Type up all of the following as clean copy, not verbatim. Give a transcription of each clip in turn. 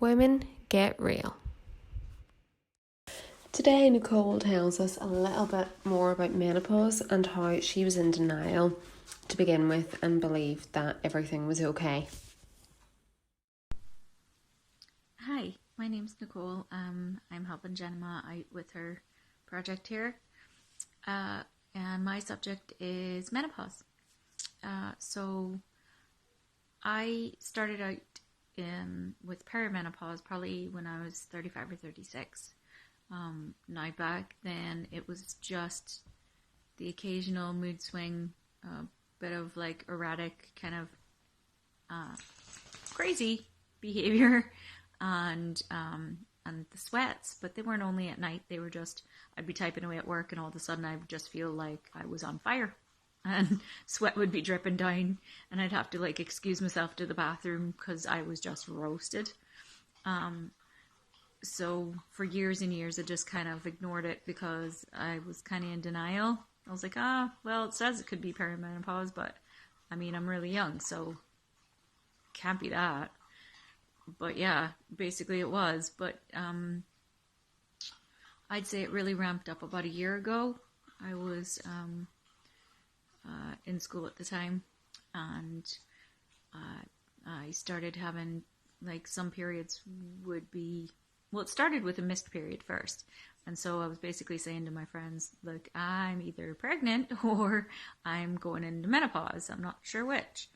Women get real. Today, Nicole tells us a little bit more about menopause and how she was in denial to begin with and believed that everything was okay. Hi, my name's Nicole. I'm helping Jenma out with her project here. Uh, and my subject is menopause. So I started out with perimenopause probably when I was 35 or 36. Now back then it was just the occasional mood swing, bit of like erratic kind of crazy behavior and the sweats, but they weren't only at night. They were just, I'd be typing away at work and all of a sudden I would just feel like I was on fire and sweat would be dripping down and I'd have to like excuse myself to the bathroom because I was just roasted. So for years and years I just kind of ignored it because I was kind of in denial. I was like, well, it says it could be perimenopause, but I mean, I'm really young, so can't be that. But yeah, basically it was. But I'd say it really ramped up about a year ago. I was in school at the time, and I started having like some periods would be. Well, it started with a missed period first, and so I was basically saying to my friends, "Look, I'm either pregnant or I'm going into menopause. I'm not sure which."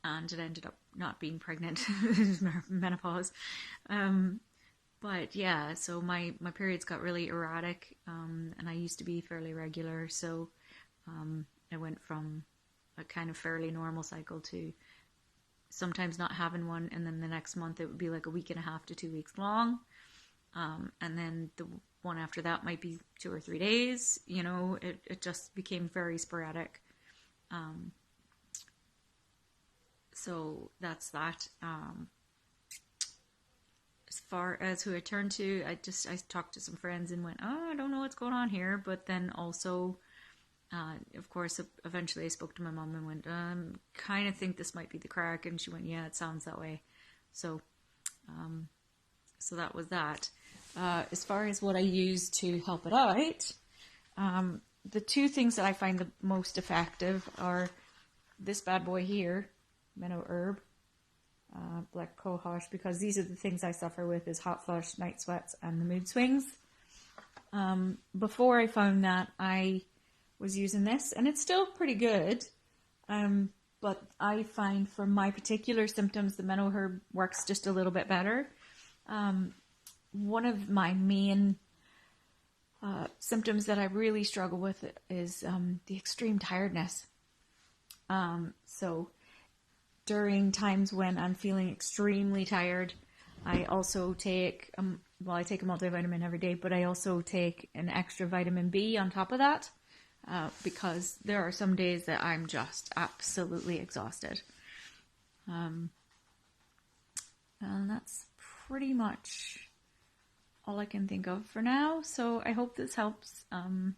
And it ended up not being pregnant, menopause. Um, but yeah, so my periods got really erratic, and I used to be fairly regular. So I went from a kind of fairly normal cycle to sometimes not having one, and then the next month it would be like a week and a half to 2 weeks long, and then the one after that might be 2 or 3 days. It just became very sporadic. Um, so that's that. As far as who I turned to, I talked to some friends and went, oh, I don't know what's going on here. But then also, of course, eventually I spoke to my mom and went, kind of think this might be the crack, and she went, yeah, it sounds that way. So, so that was that. As far as what I use to help it out, the two things that I find the most effective are this bad boy here, Menno Herb, black cohosh, because these are the things I suffer with: is hot flush, night sweats, and the mood swings. Before I found that, I was using this, and it's still pretty good. But I find for my particular symptoms, the Menno Herb works just a little bit better. One of my main symptoms that I really struggle with is the extreme tiredness. So during times when I'm feeling extremely tired, I also take, I take a multivitamin every day, but I also take an extra vitamin B on top of that, because there are some days that I'm just absolutely exhausted. And that's pretty much all I can think of for now. So I hope this helps. And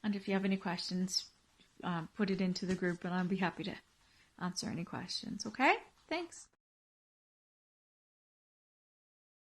if you have any questions, put it into the group and I'll be happy to answer any questions. Okay? Thanks.